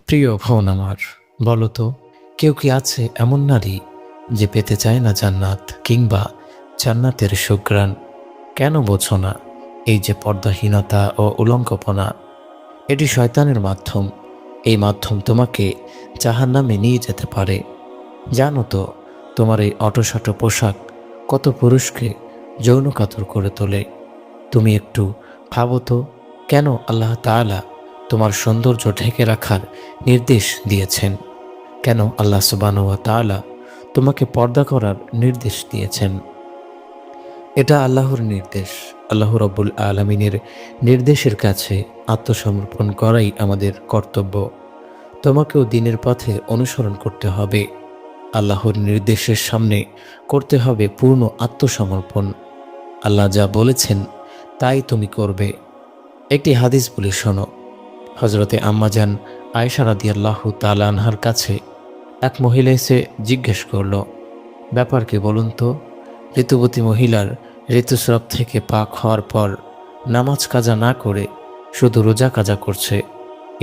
প্রিয় বোন আমার, বলো তো, কেউ কি আছে এমন নারী যে পেতে চায় না জান্নাত কিংবা জান্নাতের সুঘ্রাণ? কেন বোঝো না? এই যে পর্দাহীনতা ও উলঙ্গপনা, এটি শয়তানের মাধ্যম। এই মাধ্যম তোমাকে জাহান্নামে নিয়ে যেতে পারে। জানো তো, তোমার এই অটোশাটো পোশাক কত পুরুষকে যৌন কাতর করে তোলে। তুমি একটু ভাবো তো, কেন আল্লাহ তাআলা তোমার সৌন্দর্য ঢেকে রাখার নির্দেশ দিয়েছেন? কেন আল্লাহ সুবহানাহু ওয়া তাআলা তোমাকে পর্দা করার নির্দেশ দিয়েছেন? এটা আল্লাহর নির্দেশ। আল্লাহ রাব্বুল আলামিনের নির্দেশের কাছে আত্মসমর্পণ করাই আমাদের কর্তব্য। তোমাকেও দ্বীনের পথে অনুসরণ করতে হবে। আল্লাহর নির্দেশের সামনে করতে হবে পূর্ণ আত্মসমর্পণ। আল্লাহ যা বলেছেন তাই তুমি করবে। একটি হাদিস বলে শোনো। হজরতে আম্মাজান আয়েশা রাদিয়াল্লাহু তাআলা আনহার কাছে এক মহিলা এসে জিজ্ঞেস করল, ব্যাপার কি বলুন তো? ঋতুবতী মহিলার ঋতুস্রাব থেকে পাক হওয়ার পর নামাজ কাজা না করে শুধু রোজা কাজা করছে,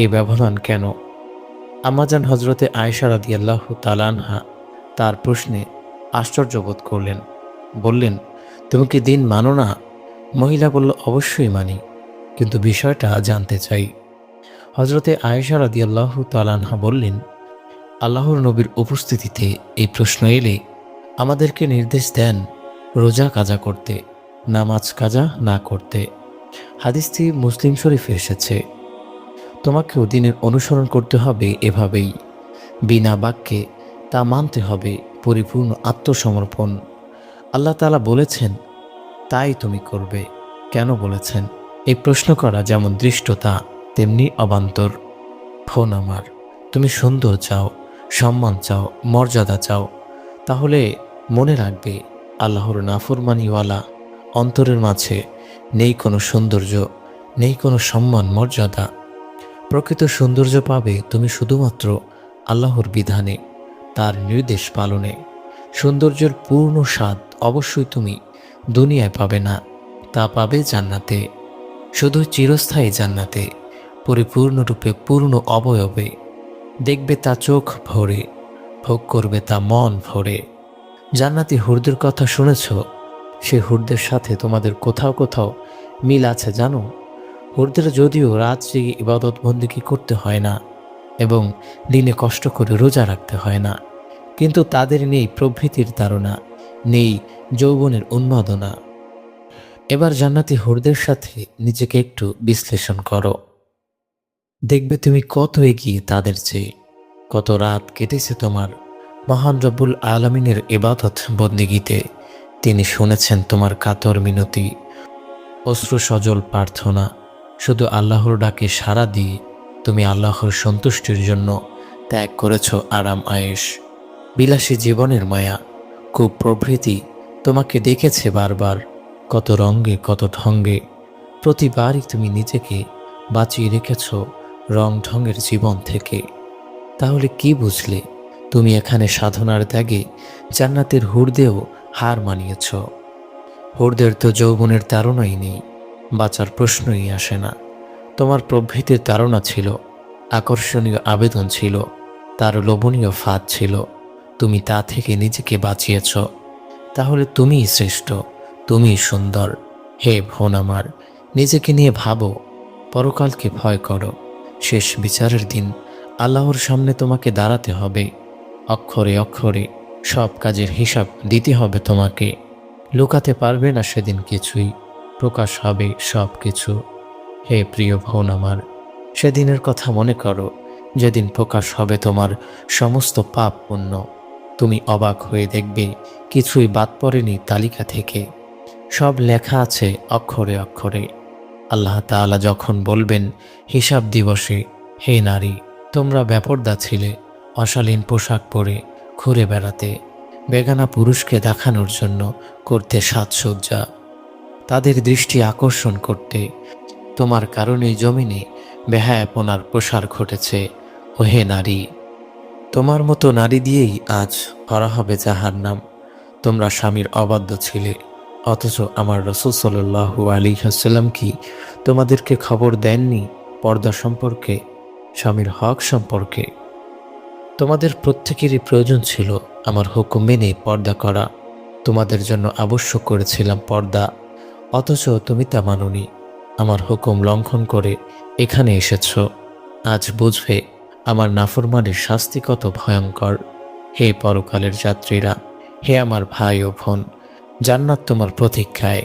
এই ব্যবধান কেন? আম্মাজান হজরতে আয়েশা রাদিয়াল্লাহু তাআলা আনহা তার প্রশ্নে আশ্চর্য বোধ করলেন। বললেন, তুমি কি দিন মানো না? মহিলা বলল, অবশ্যই মানি, কিন্তু বিষয়টা জানতে চাই। হজরতে আয়েশা রাদিয়াল্লাহু তাআলা আনহা বললেন, আল্লাহর নবীর উপস্থিতিতে এই প্রশ্ন এলে আমাদেরকে নির্দেশ দেন রোজা কাজা করতে, নামাজ কাজা না করতে। হাদিসটি মুসলিম শরীফে এসেছে। তোমাকেও দিনের অনুসরণ করতে হবে এভাবেই, বিনা বাক্যে তা মানতে হবে, পরিপূর্ণ আত্মসমর্পণ। আল্লাহ তাআলা বলেছেন তাই তুমি করবে। কেন বলেছেন? এই প্রশ্ন করা যেমন দৃষ্টতা তেমনি অবান্তর। ফোন আমার, তুমি সুন্দর চাও, সম্মান চাও, মর্যাদা চাও, তাহলে মনে রাখবে আল্লাহর নাফরমানিওয়ালা অন্তরের মাঝে নেই কোনো সৌন্দর্য, নেই কোনো সম্মান মর্যাদা। প্রকৃত সৌন্দর্য পাবে তুমি শুধুমাত্র আল্লাহর বিধানে, তার নির্দেশ পালনে। সৌন্দর্যের পূর্ণ স্বাদ অবশ্যই তুমি দুনিয়ায় পাবে না, তা পাবে জান্নাতে, শুধু চিরস্থায়ী জান্নাতে, পরিপূর্ণরূপে পূর্ণ অবয়বে। দেখবে তা চোখ ভরে, ভোগ করবে তা মন ভরে। জান্নাতি হুরদের কথা শুনেছ? সে হুরদের সাথে তোমাদের কোথাও কোথাও মিল আছে জানো? হুরদের যদিও রাত জেগে ইবাদত বন্দেগী করতে হয় না এবং দিনে কষ্ট করে রোজা রাখতে হয় না, কিন্তু তাদের নেই প্রভৃতির তাড়না, নেই যৌবনের উন্মাদনা। এবার জান্নাতি হুরদের সাথে নিজেকে একটু বিশ্লেষণ করো। দেখবে তুমি কত এগিয়ে তাদের চেয়ে। কত রাত কেটেছে তোমার মহান রব্বুল আলামিনের ইবাদত বন্দেগীতে। তিনি শুনেছেন তোমার কাতর মিনতি, অশ্রু সজল প্রার্থনা। শুধু আল্লাহর ডাকে সাড়া দিয়ে তুমি আল্লাহর সন্তুষ্টির জন্য ত্যাগ করেছ আরাম আয়েশ, বিলাসী জীবনের মায়া, খুব প্রভৃতি। তোমাকে দেখেছে বারবার, কত রঙ্গে কত ঢঙ্গে। প্রতিবারই তুমি নিজেকে বাঁচিয়ে রেখেছ রং ঢঙ্গের জীবন থেকে। তাহলে কি বুঝলে? তুমি এখানে সাধনার ত্যাগে জান্নাতের হুরদেও হার মানিয়েছ। হুরদের তো যৌবনের তাড়নাই নেই, বাঁচার প্রশ্নই আসে না। তোমার প্রভৃতির তাড়না ছিল, আকর্ষণীয় আবেদন ছিল, তার লোভনীয় ফাঁদ ছিল। তুমি তা থেকে নিজেকে বাঁচিয়েছ। তাহলে তুমিই শ্রেষ্ঠ, তুমিই সুন্দর। হে বোন আমার, নিজেকে নিয়ে ভাবো, পরকালকে ভয় করো। শেষ বিচারের দিন আল্লাহর সামনে তোমাকে দাঁড়াতে হবে। অক্ষরে অক্ষরে সব কাজের হিসাব দিতে হবে তোমাকে। লুকাতে পারবে না সেদিন কিছুই, প্রকাশ হবে সব কিছু। হে প্রিয় বোন আমার, সেদিনের কথা মনে করো, যেদিন প্রকাশ হবে তোমার সমস্ত পাপ পুণ্য। তুমি অবাক হয়ে দেখবে কিছুই বাদ পড়েনি তালিকা থেকে, সব লেখা আছে অক্ষরে অক্ষরে। আল্লাহ তাআলা যখন বলবেন হিসাব দিবসে, হে নারী, তোমরা বেপরদা ছিলে, অশালীন পোশাক পরে ঘুরে বেড়াতে, বেগানা পুরুষকে দেখানোর জন্য করতে সাজসজ্জা, তাদের দৃষ্টি আকর্ষণ করতে। তোমার কারণেই জমিনে বেহায়াপনার প্রসার ঘটেছে। ও হে নারী, তোমার মতো নারী দিয়েই আজ ভরা হবে জাহান্নাম। তোমরা স্বামীর অবাধ্য ছিলে, অথচ আমার রাসূল সাল্লাল্লাহু আলাইহি ওয়াসাল্লাম কি তোমাদেরকে খবর দেননি পর্দা সম্পর্কে? স্বামীর হক সম্পর্কে। তোমাদের প্রত্যেকেরই প্রয়োজন ছিল আমার হুকুম মেনে পর্দা করা। তোমাদের জন্য আবশ্যক করেছিলাম পর্দা, অথচ তুমি তা মানোনি। আমার হুকুম লঙ্ঘন করে এখানে এসেছ। আজ বুঝবে আমার নাফরমানের শাস্তি কত ভয়ঙ্কর। হে পরকালের যাত্রীরা, হে আমার ভাই ও বোন, জান্নাত তোমার প্রতীক্ষায়,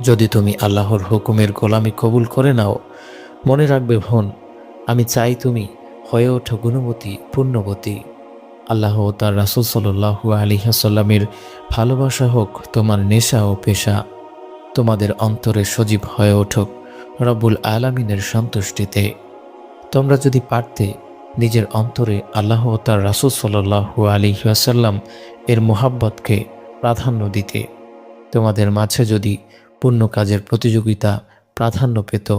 যদি তুমি আল্লাহর হুকুমের গোলামি কবুল করে নাও। মনে রাখবে বোন, আমি চাই তুমি হয়ে ওঠো গুণবতী, পুণ্যবতী। আল্লাহ ও তার রাসূল সাল্লাল্লাহু আলাইহি ওয়াসাল্লামের ভালোবাসা হোক তোমার নেশা ও পেশা। তোমাদের অন্তরে সজীব হয়ে উঠুক রব্বুল আলামিনের সন্তুষ্টিতে। তোমরা যদি পারতে নিজের অন্তরে আল্লাহ ও তার রাসূল সাল্লাল্লাহু আলাইহি ওয়াসাল্লাম এর মোহাব্বতকে প্রাধান্য দিতে, তোমাদের মাঝে যদি পুণ্য কাজের প্রতিযোগিতা প্রাধান্য পেত,